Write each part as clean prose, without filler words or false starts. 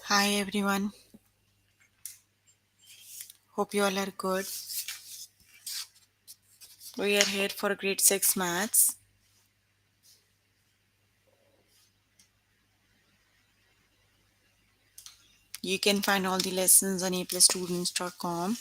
Hi everyone, hope you all are good. We are here for grade 6 maths. You can find all the lessons on aplusstudents.com.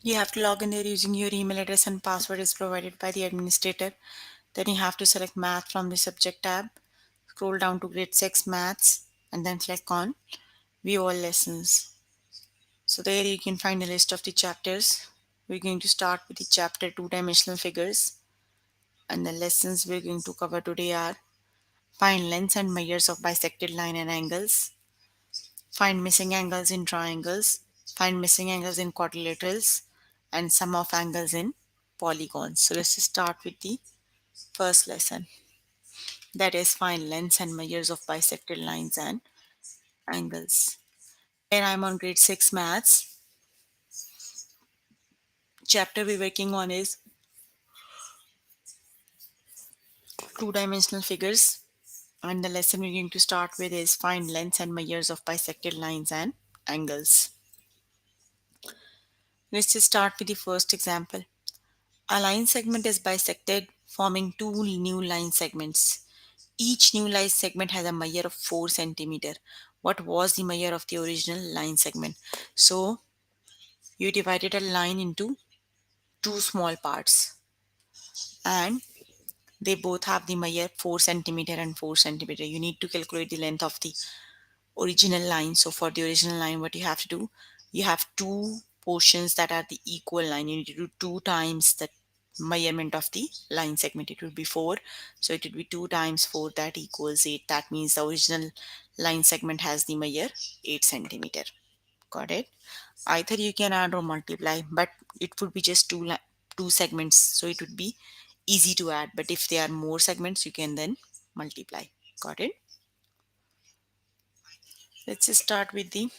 You have to log in there using your email address and password is provided by the administrator. Then you have to select math from the subject tab, scroll down to grade 6 maths and then click on view all lessons. So there you can find a list of the chapters. We're going to start with the chapter two-dimensional figures, and the lessons we're going to cover today are find lengths and measures of bisected line and angles, find missing angles in triangles, find missing angles in quadrilaterals, and sum of angles in polygons. So let's just start with the first lesson, that is find lengths and measures of bisected lines and angles. Here I'm on grade 6 maths. Chapter we're working on is two-dimensional figures, and the lesson we're going to start with is find lengths and measures of bisected lines and angles. Let's just start with the first example. A line segment is bisected, forming two new line segments. Each new line segment has a measure of 4 centimeter. What was the measure of the original line segment? So you divided a line into two small parts, and they both have the measure 4 centimeter and 4 centimeter. You need to calculate the length of the original line. So for the original line, what you have to do, you have two portions that are the equal line. You need to do 2 times the measurement of the line segment. It would be 4, so it would be 2 times 4, that equals 8. That means the original line segment has the measure 8 centimeter. Got it? Either you can add or multiply, but it would be just two segments, so it would be easy to add. But if there are more segments, you can then multiply. Got it? Let's just start with the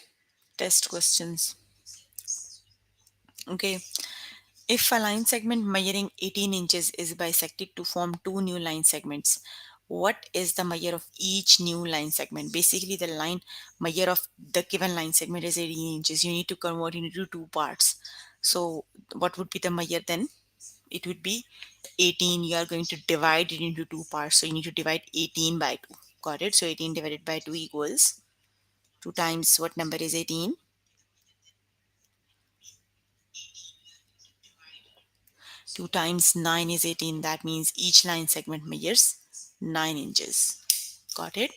test questions. Okay, if a line segment measuring 18 inches is bisected to form two new line segments, what is the measure of each new line segment? Basically, the line measure of the given line segment is 18 inches. You need to convert it into two parts. So, what would be the measure then? It would be 18. You are going to divide it into two parts. So, you need to divide 18 by 2. Got it? So, 18 divided by 2 equals 2 times what number is 18? 2 times 9 is 18. That means each line segment measures 9 inches. Got it?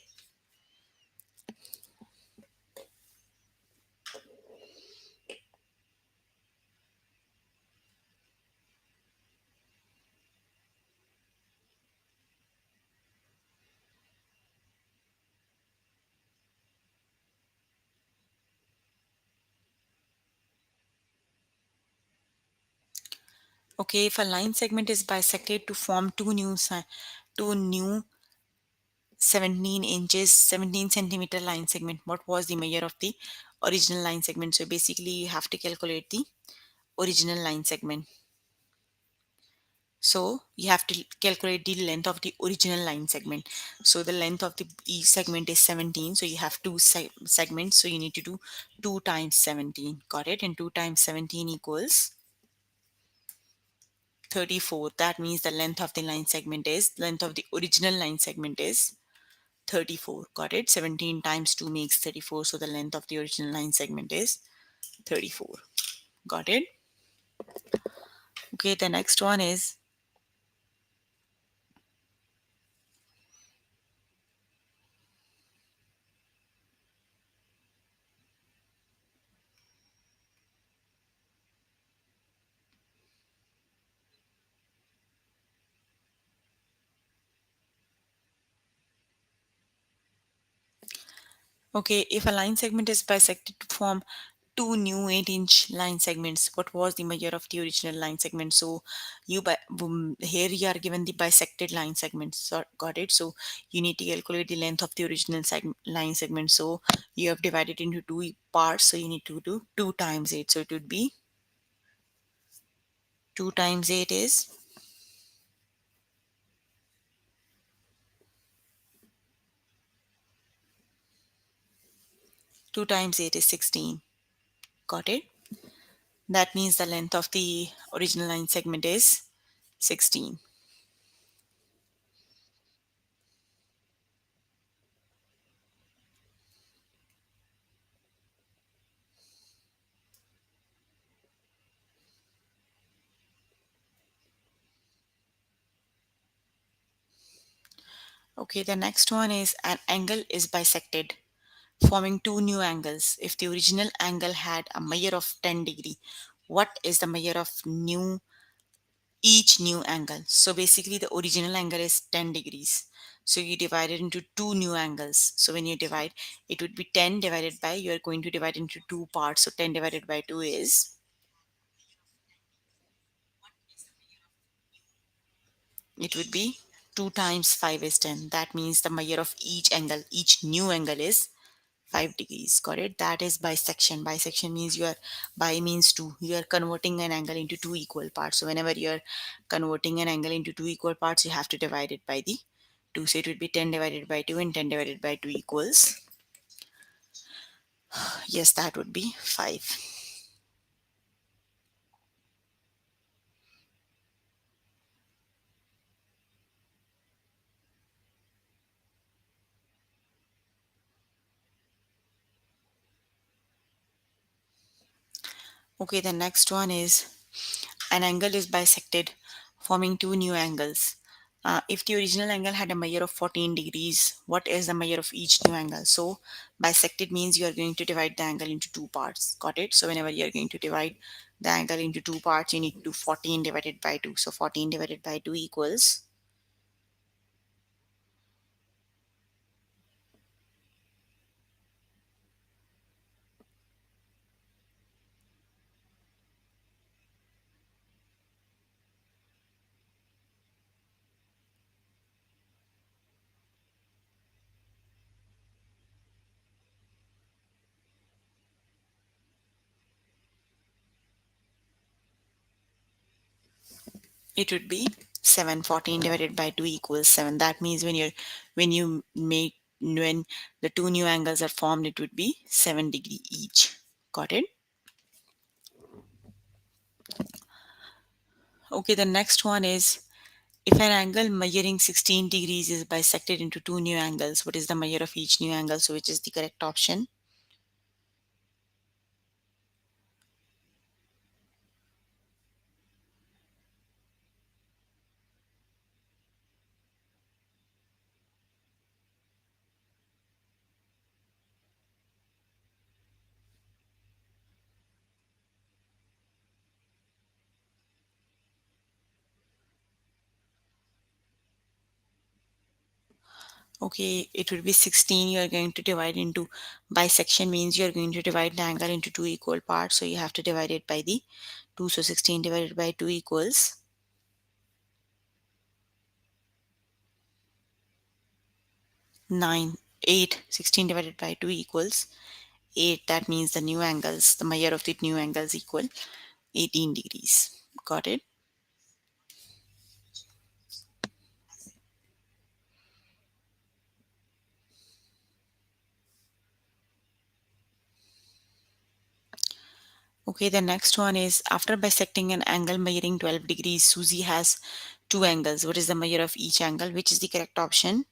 Okay, if a line segment is bisected to form two new 17 inches, 17 centimeter line segment, what was the measure of the original line segment? So basically, you have to calculate the original line segment. So you have to calculate the length of the original line segment. So the length of the each segment is 17. So you have two segments. So you need to do 2 times 17. Got it? And 2 times 17 equals 34. That means the length of the length of the original line segment is 34. Got it? 17 times 2 makes 34. So the length of the original line segment is 34. Got it? Okay, the next one is, okay, if a line segment is bisected to form two new 8-inch line segments, what was the measure of the original line segment? So here you are given the bisected line segments. So, got it? So you need to calculate the length of the original line segment. So you have divided into two parts. So you need to do 2 times 8. So it would be 2 times 8 is 2 times 8 is 16. Got it? That means the length of the original line segment is 16. Okay, the next one is an angle is bisected, forming two new angles. If the original angle had a measure of 10 degree, what is the measure of each new angle? So basically the original angle is 10 degrees. So you divide it into two new angles. So when you divide, it would be 10 divided by, you are going to divide into two parts. So 10 divided by 2 is, it would be 2 times 5 is 10. That means the measure of each angle, each new angle is 5 degrees. Got it? That is bisection. Bisection means you are, bi means two. You are converting an angle into two equal parts. So whenever you are converting an angle into two equal parts, you have to divide it by the 2. So it would be 10 divided by 2, and 10 divided by 2 equals, yes, that would be 5. Okay, the next one is an angle is bisected, forming two new angles. If the original angle had a measure of 14 degrees, what is the measure of each new angle? So, bisected means you are going to divide the angle into two parts. Got it? So, whenever you are going to divide the angle into two parts, you need to do 14 divided by 2. So, 14 divided by 2 equals, it would be 7. 14 divided by 2 equals 7. That means when you make, when the two new angles are formed, it would be 7 degree each. Got it? Okay, the next one is, if an angle measuring 16 degrees is bisected into two new angles, what is the measure of each new angle? So which is the correct option? Okay, it would be 16. You are going to divide into, bisection means you are going to divide the angle into two equal parts. So you have to divide it by the 2. So 16 divided by 2 equals 9. 8. 16 divided by 2 equals 8. That means the new angles, the measure of the new angles equal 18 degrees. Got it? Okay, the next one is, after bisecting an angle measuring 12 degrees, Susie has two angles. What is the measure of each angle? Which is the correct option?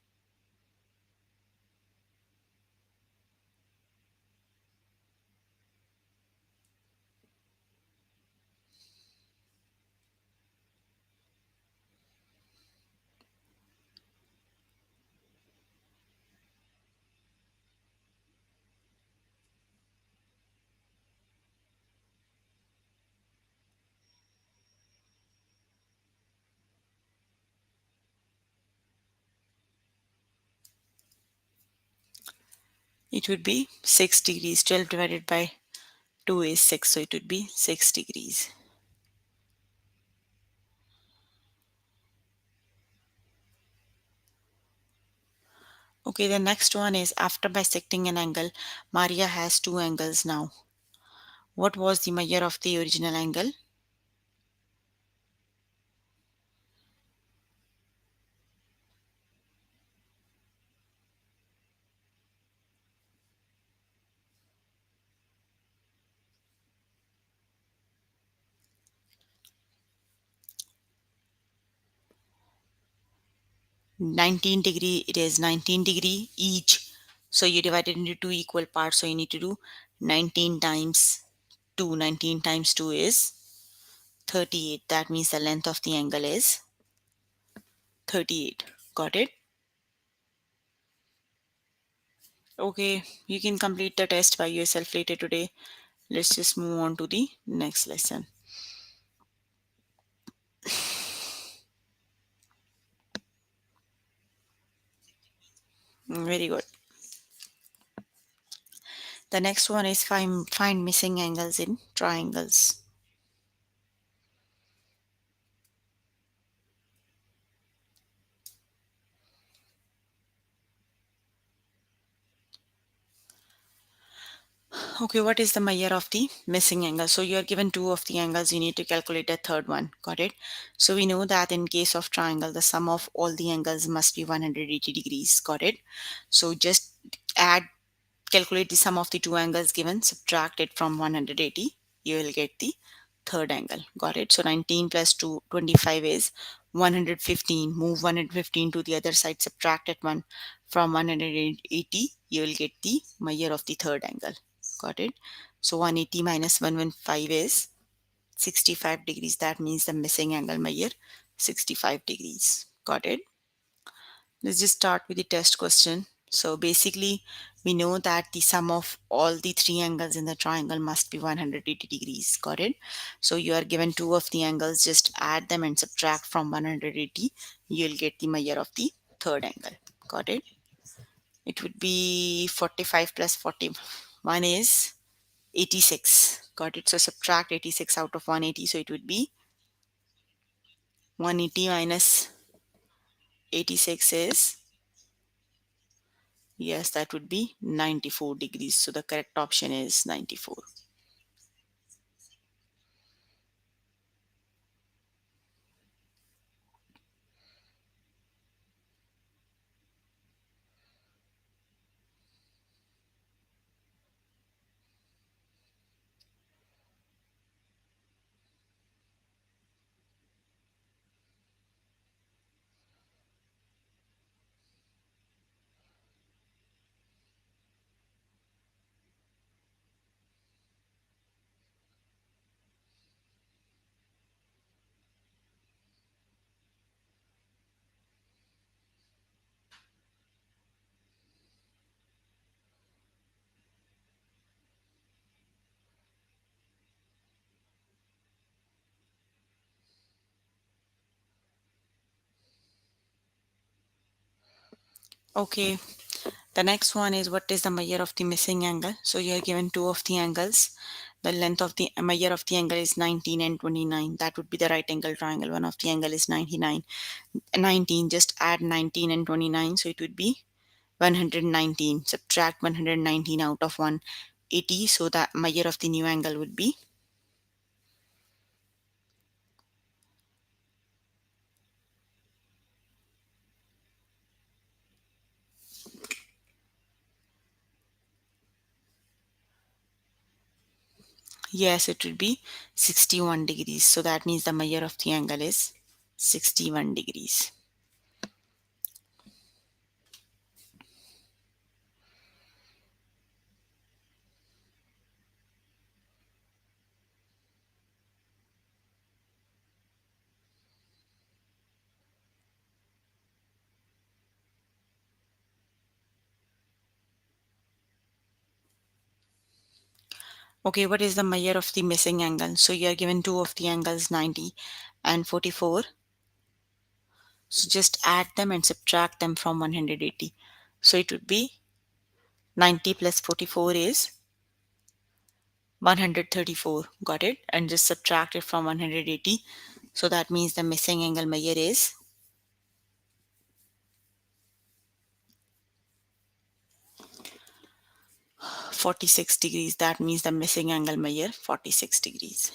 It would be 6 degrees. 12 divided by 2 is 6, so it would be 6 degrees. Okay, the next one is, after bisecting an angle, Maria has two angles now. What was the measure of the original angle? 19 degree, it is 19 degree each. So you divide it into two equal parts. So you need to do 19 times 2. 19 times 2 is 38. That means the length of the angle is 38. Got it? Okay, you can complete the test by yourself later today. Let's just move on to the next lesson. Very good. The next one is find missing angles in triangles. Okay, what is the measure of the missing angle? So you are given two of the angles, you need to calculate the third one. Got it? So we know that in case of triangle, the sum of all the angles must be 180 degrees. Got it? So just add calculate the sum of the two angles given, subtract it from 180, you will get the third angle. Got it? So 19 plus 25 is 115. Move 115 to the other side, subtract it 1 from 180, you will get the measure of the third angle. Got it? So 180 minus 115 is 65 degrees. That means the missing angle measure 65 degrees. Got it? Let's just start with the test question. So basically, we know that the sum of all the three angles in the triangle must be 180 degrees. Got it? So you are given two of the angles, just add them and subtract from 180. You'll get the measure of the third angle. Got it? It would be 45 plus 41 is 86. Got it? So subtract 86 out of 180. So it would be 180 minus 86 is, yes, that would be 94 degrees. So the correct option is 94. Okay, the next one is what is the measure of the missing angle? So you are given two of the angles. The length of the measure of the angle is 19 and 29. That would be the right angle triangle. One of the angle is 99. 19, just add 19 and 29. So it would be 119. Subtract 119 out of 180. So the measure of the new angle would be, yes, it would be 61 degrees. So that means the measure of the angle is 61 degrees. Okay, what is the measure of the missing angle? So you are given two of the angles 90 and 44. So just add them and subtract them from 180. So it would be 90 plus 44 is 134. Got it? And just subtract it from 180. So that means the missing angle measure is 46 degrees. That means the missing angle measure 46 degrees.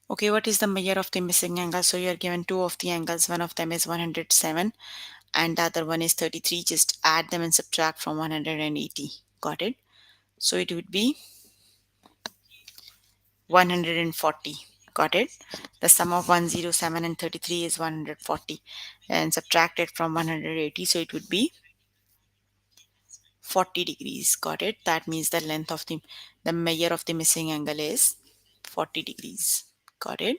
Okay, what is the measure of the missing angle? So you are given two of the angles. One of them is 107 and the other one is 33. Just add them and subtract from 180. Got it? So it would be 140. Got it? The sum of 107 and 33 is 140 and subtract it from 180. So it would be 40 degrees. Got it? That means the length of the measure of the missing angle is 40 degrees. Got it?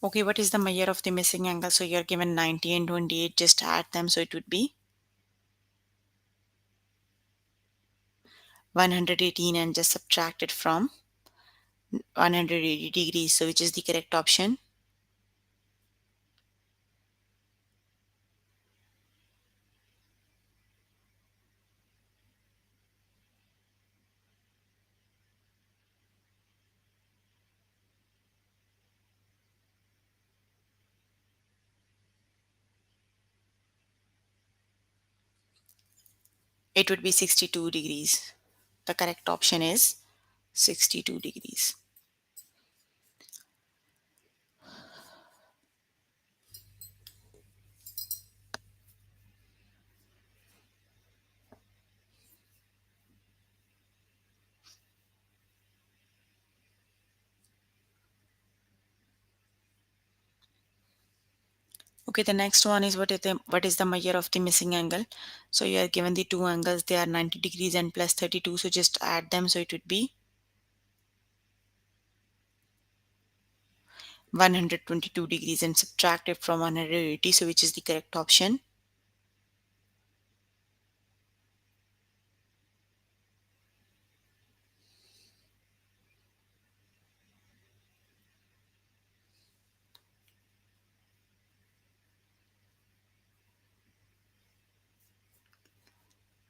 Okay, what is the measure of the missing angle? So you're given 90 and 28, just add them. So it would be 118 and just subtract it from 180 degrees. So which is the correct option? It would be 62 degrees. The correct option is 62 degrees. Okay, the next one is what is the measure of the missing angle? So you are given the two angles, they are 90 degrees and plus 32, so just add them. So it would be 122 degrees and subtract it from 180, so which is the correct option?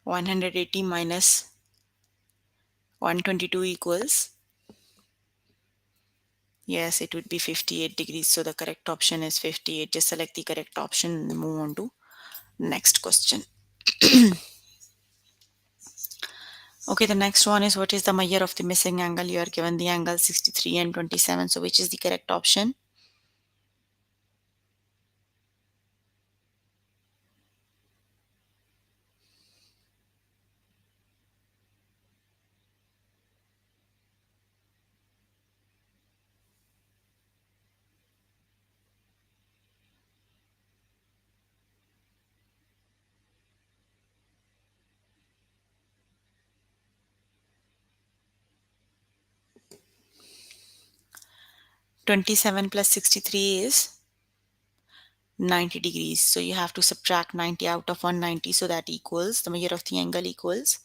180 minus 122 equals, yes, it would be 58 degrees. So the correct option is 58. Just select the correct option and move on to next question. Okay, the next one is what is the measure of the missing angle? You are given the angle 63 and 27. So which is the correct option? Twenty-seven plus 63 is 90 degrees. So you have to subtract 90 out of 190. So that equals, the measure of the angle equals,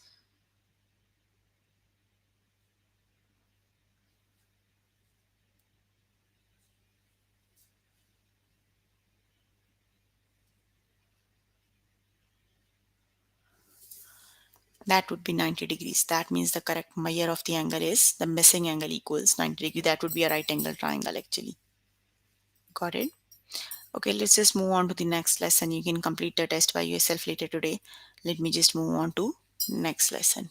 that would be 90 degrees. That means the correct measure of the angle is, the missing angle equals 90 degrees. That would be a right angle triangle actually. Got it? Okay, let's just move on to the next lesson. You can complete the test by yourself later today. Let me just move on to next lesson.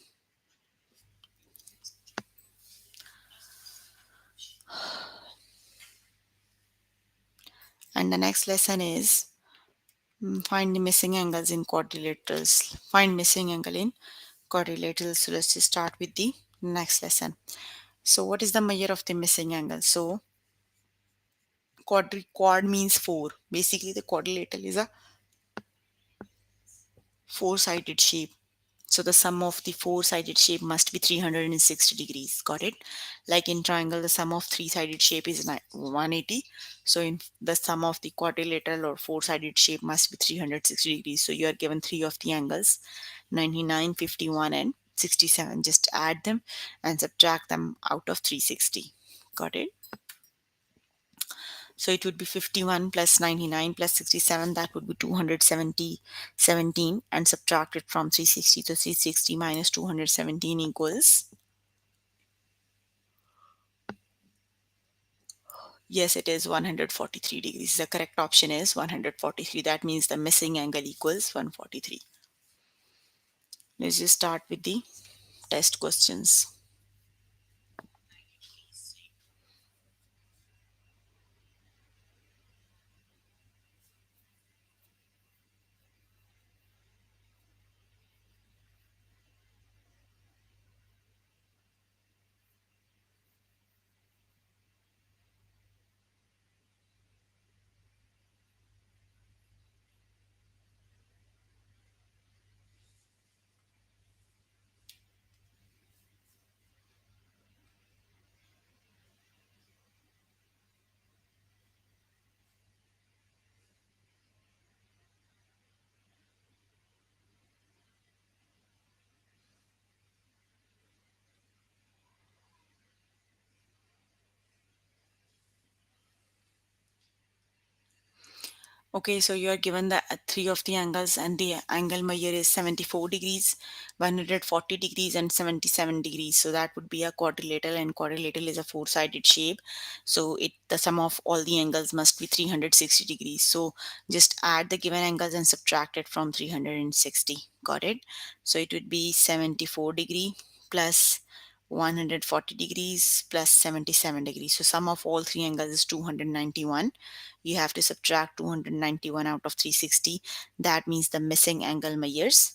And the next lesson is find the missing angles in quadrilaterals. Find missing angle in quadrilaterals. So let's just start with the next lesson. So what is the measure of the missing angle? So quad means four. Basically the quadrilateral is a four-sided shape. So the sum of the four-sided shape must be 360 degrees. Got it? Like in triangle, the sum of three-sided shape is 180. So in the sum of the quadrilateral or four-sided shape must be 360 degrees. So you are given three of the angles, 99, 51, and 67. Just add them and subtract them out of 360. Got it? So it would be 51 plus 99 plus 67, that would be 217, and subtract it from 360. So 360 minus 217 equals, yes, it is 143 degrees. The correct option is 143. That means the missing angle equals 143. Let's just start with the test questions. Okay, so you are given the three of the angles, and the angle measure is 74 degrees, 140 degrees, and 77 degrees. So that would be a quadrilateral, and quadrilateral is a four-sided shape. So the sum of all the angles must be 360 degrees. So just add the given angles and subtract it from 360. Got it? So it would be 74 degree plus 140 degrees plus 77 degrees. So sum of all three angles is 291. You have to subtract 291 out of 360. That means the missing angle measures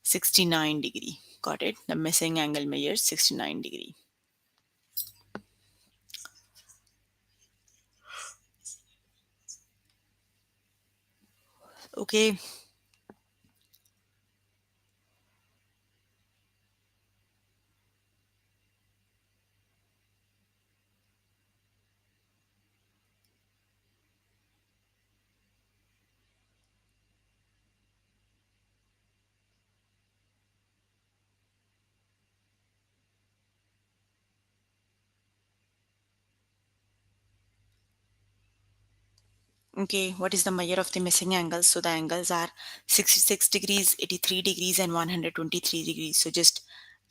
69 degree. Got it? The missing angle measures 69 degree. Okay. Okay, what is the measure of the missing angles? So the angles are 66 degrees, 83 degrees, and 123 degrees. So just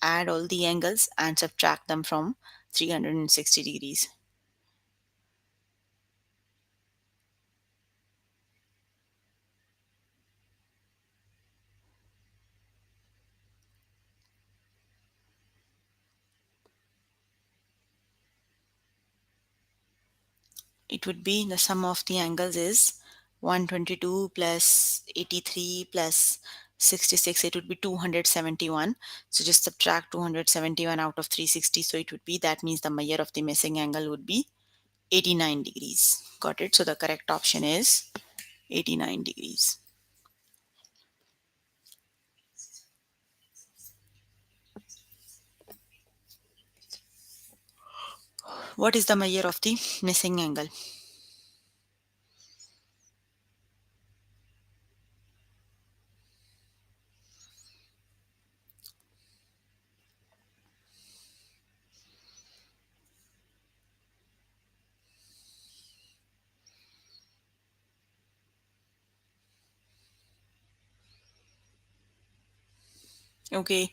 add all the angles and subtract them from 360 degrees. It would be the sum of the angles is 122 plus 83 plus 66. It would be 271. So just subtract 271 out of 360. So it would be, that means the measure of the missing angle would be 89 degrees. Got it? So the correct option is 89 degrees. What is the measure of the missing angle? Okay,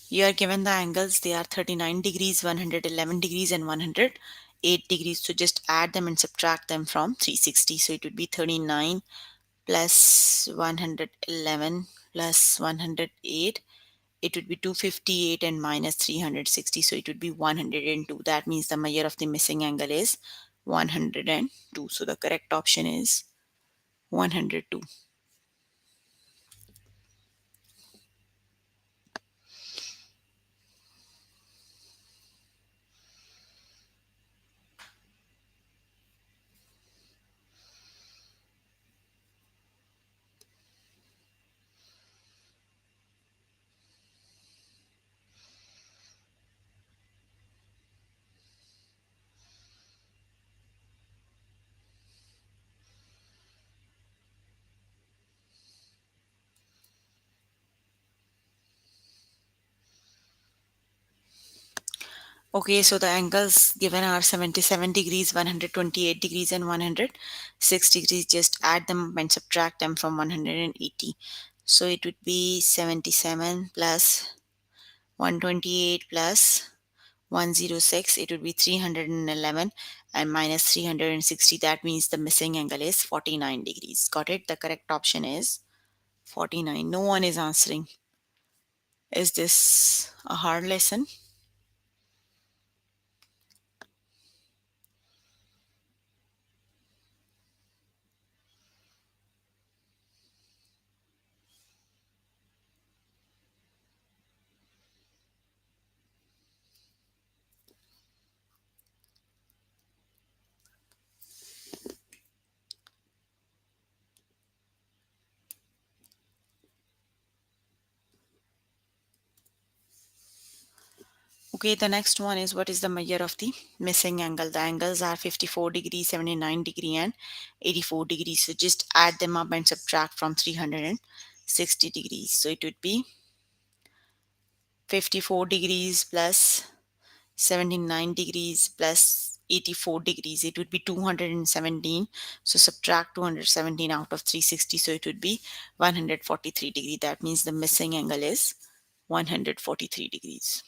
you are given the angles. They are 39 degrees, 111 degrees, and 108 degrees. So just add them and subtract them from 360. So it would be 39 plus 111 plus 108. It would be 258 and minus 360. So it would be 102. That means the measure of the missing angle is 102. So the correct option is 102. Okay, so the angles given are 77 degrees, 128 degrees, and 106 degrees. Just add them up and subtract them from 180. So it would be 77 plus 128 plus 106. It would be 311 and minus 360. That means the missing angle is 49 degrees. Got it? The correct option is 49. No one is answering. Is this a hard lesson? Okay, the next one is what is the measure of the missing angle? The angles are 54 degrees, 79 degree and 84 degrees. So just add them up and subtract from 360 degrees. So it would be 54 degrees plus 79 degrees plus 84 degrees. It would be 217. So subtract 217 out of 360. So it would be 143 degree. That means the missing angle is 143 degrees.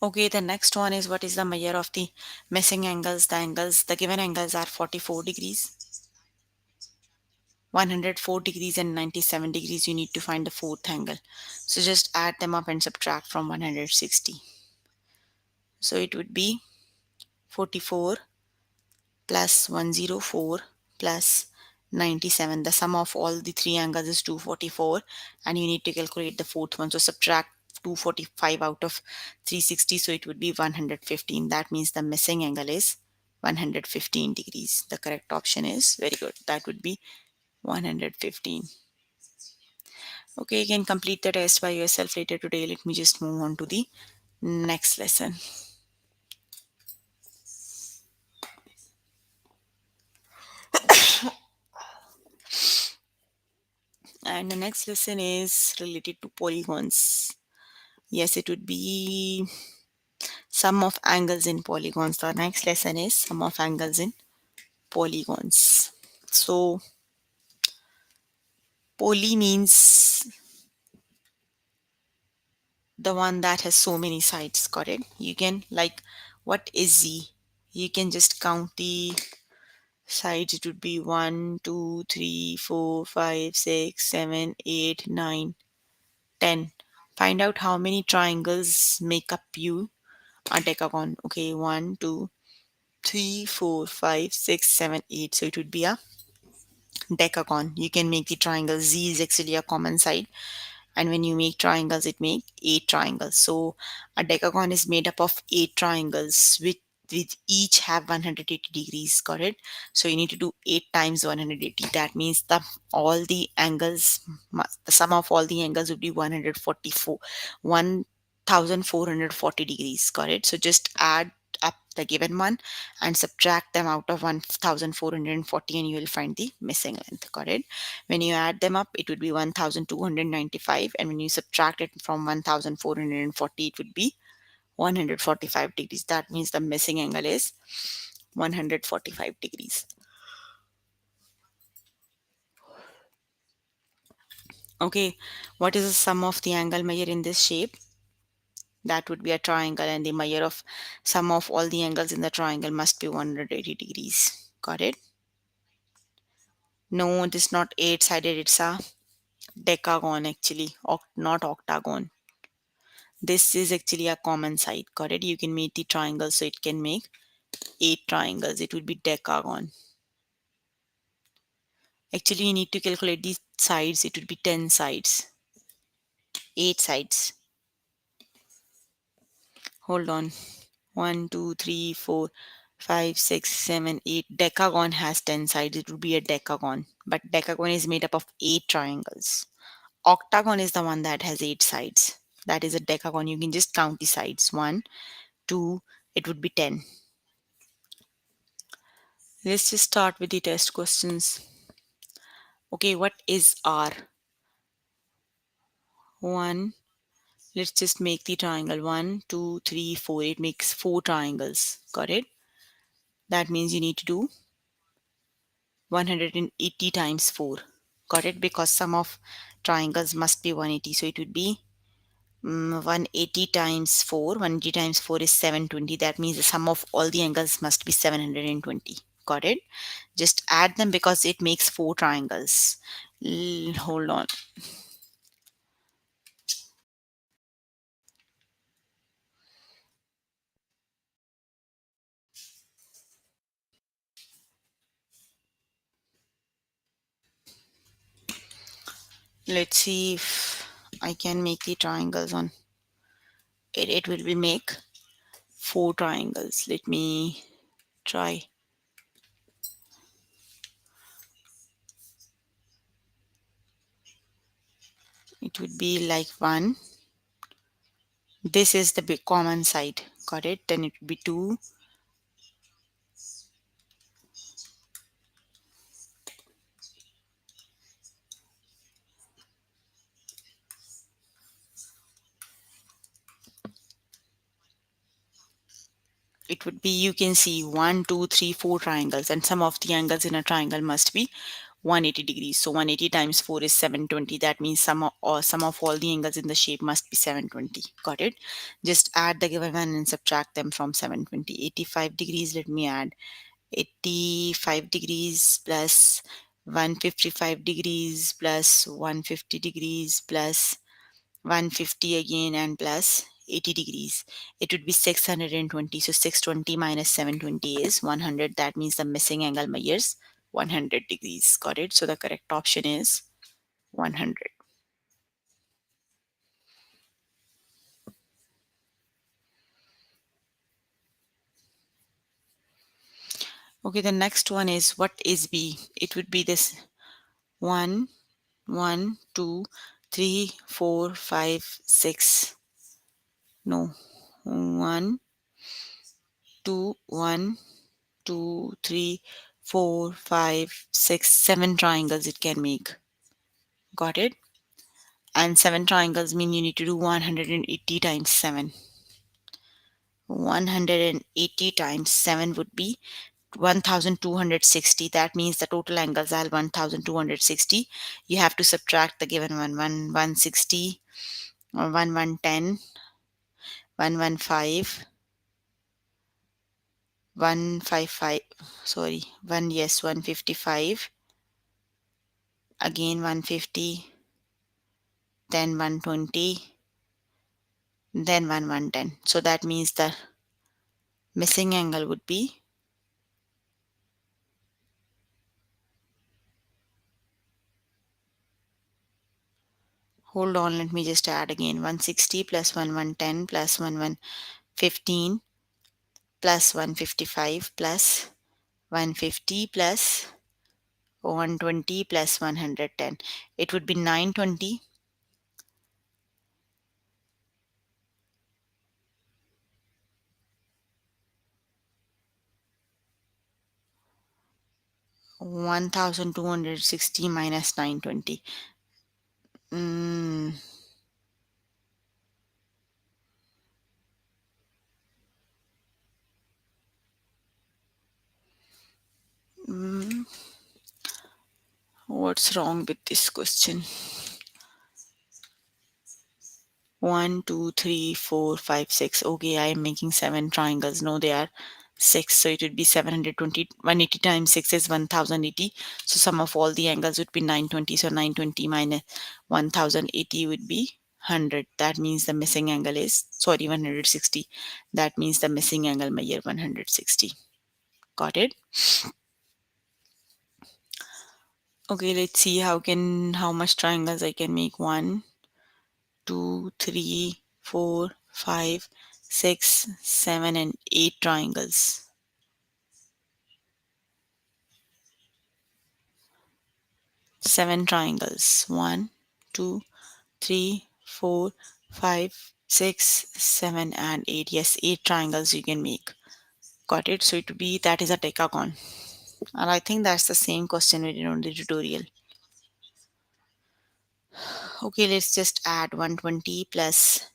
Okay, the next one is what is the measure of the missing angles? The given angles are 44 degrees, 104 degrees and 97 degrees. You need to find the fourth angle. So just add them up and subtract from 160. So it would be 44 plus 104 plus 97. The sum of all the three angles is 244 and you need to calculate the fourth one. So subtract 245 out of 360. So it would be 115. That means the missing angle is 115 degrees. The correct option is very good. That would be 115. Okay, you can complete the test by yourself later today. Let me just move on to the next lesson. And the next lesson is related to polygons. Yes, it would be sum of angles in polygons. The next lesson is sum of angles in polygons. So poly means the one that has so many sides, correct? You can like what is Z? You can just count the sides. It would be 1, 2, 3, 4, 5, 6, 7, 8, 9, 10. Find out how many triangles make up you a decagon. Okay, 1, 2, 3, 4, 5, 6, 7, 8. So it would be a decagon. You can make the triangle. Z is actually a common side. And when you make triangles, it make 8 triangles. So a decagon is made up of 8 triangles with each have 180 degrees. Got it? So you need to do 8 times 180. That means all the angles, the sum of all the angles would be 1440 degrees. Got it? So just add up the given one and subtract them out of 1440 and you will find the missing length. Got it? When you add them up, it would be 1295, and when you subtract it from 1440, it would be 145 degrees. That means the missing angle is 145 degrees. Okay, what is the sum of the angle measure in this shape? That would be a triangle, and the measure of sum of all the angles in the triangle must be 180 degrees. Got it? No, it is not eight sided, it's a decagon actually, not octagon. This is actually a common side. Got it? You can make the triangle so it can make 8 triangles. It would be decagon. Actually, you need to calculate these sides. It would be 10 sides. 8 sides. Hold on. 1, 2, 3, 4. 5, 6, 7, 8. Decagon has 10 sides. It would be a decagon. But decagon is made up of 8 triangles. Octagon is the one that has 8 sides. That is a decagon. You can just count the sides. 1, 2, it would be 10. Let's just start with the test questions. Okay, what is R? 1. Let's just make the triangle. 1, 2, 3, 4. It makes 4 triangles. Got it? That means you need to do 180 times 4. Got it? Because sum of triangles must be 180. So it would be 180 times 4. 180 times 4 is 720. That means the sum of all the angles must be 720. Got it? Just add them because it makes 4 triangles. Hold on. Let's see if I can make the triangles on it. It will be make 4 triangles. Let me try. It would be like 1. This is the big common side. Got it? Then it would be 2. It would be, you can see 1, 2, 3, 4 triangles, and some of the angles in a triangle must be 180 degrees. So 180 times 4 is 720. That means sum of all the angles in the shape must be 720. Got it? Just add the given one and subtract them from 720. 85 degrees, let me add 85 degrees plus 155 degrees plus 150 degrees plus 150 again and plus 80 degrees. It would be 620. So 620 minus 720 is 100. That means the missing angle measures 100 degrees. Got it? So the correct option is 100. Okay, the next one is, what is B? It would be this: 1, 1, 2, 3, 4, 5, 6. No. 1, 2, 1, 2, 3, 4, 5, 6, 7 triangles it can make. Got it? And 7 triangles mean you need to do 180 times 7. 180 times 7 would be 1260. That means the total angles are 1260. You have to subtract the given one: 160, 1110, 115, 155. Sorry, 155. Again 150, then 120, then 110. So that means the missing angle would be, hold on, let me just add again: 160 plus 1110 plus 1115 plus 155 plus 150 plus 120 plus 110. It would be 920. 1260 minus 920. Mm, mm, what's wrong with this question? 1, 2, 3, 4, 5, 6. Okay, I am making 7 triangles. No, they are 6. So it would be 720. 180 times 6 is 1080. So sum of all the angles would be 920. So 920 minus 1080 would be 100. That means the missing angle is, sorry, 160. That means the missing angle measure 160. Got it? Okay, let's see how much triangles I can make. 1, 2, 3, 4, 5, 6, 7, and 8 triangles. 7 triangles. 1, 2, 3, 4, 5, 6, 7, and 8. Yes, 8 triangles you can make. Got it? So it would be that is a decagon. And I think that's the same question we did on the tutorial. Okay, let's just add 120 plus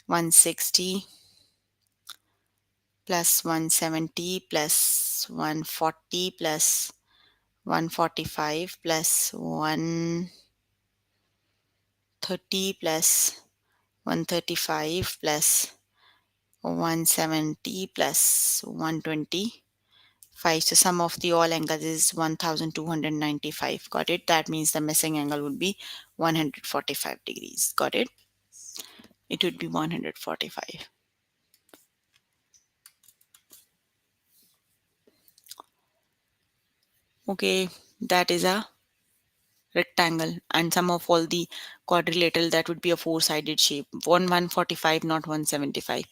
160 plus 170 plus 140 plus 145 plus 130 plus 135 plus 170 plus 125. So sum of the all angles is 1295. Got it? That means the missing angle would be 145 degrees. Got it? It would be 145. Okay, that is a rectangle, and sum of all the quadrilateral, that would be a four-sided shape. 145, not 175.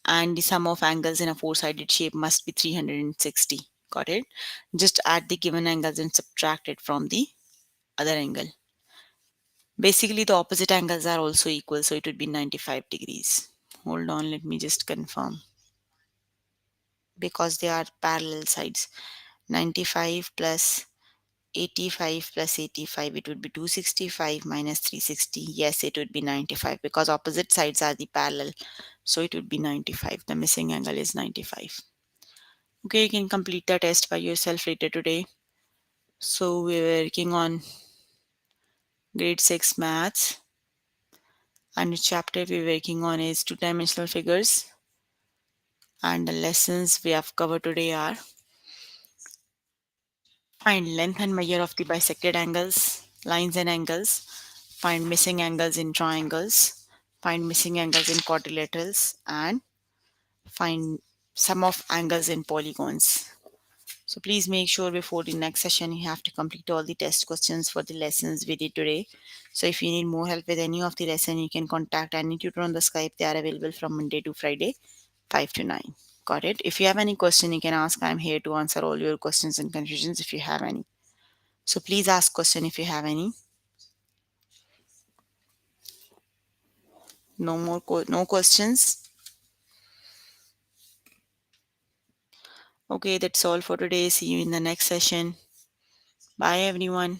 And the sum of angles in a four-sided shape must be 360. Got it? Just add the given angles and subtract it from the other angle. Basically, the opposite angles are also equal, so it would be 95 degrees. Hold on, let me just confirm. Because they are parallel sides. 95 plus 85 plus 85, it would be 265 minus 360. Yes, it would be 95 because opposite sides are the parallel. So it would be 95. The missing angle is 95. Okay, you can complete the test by yourself later today. So we're working on grade 6 maths, and the chapter we're working on is two-dimensional figures. And the lessons we have covered today are: find length and measure of the bisected angles, lines and angles, find missing angles in triangles, find missing angles in quadrilaterals, and find sum of angles in polygons. So please make sure before the next session you have to complete all the test questions for the lessons we did today. So if you need more help with any of the lesson, you can contact any tutor on the Skype. They are available from Monday to Friday, 5 to 9. Got it? If you have any question, you can ask. I'm here to answer all your questions and confusions if you have any. So please ask question if you have any. No questions. Okay, that's all for today. See you in the next session. Bye everyone.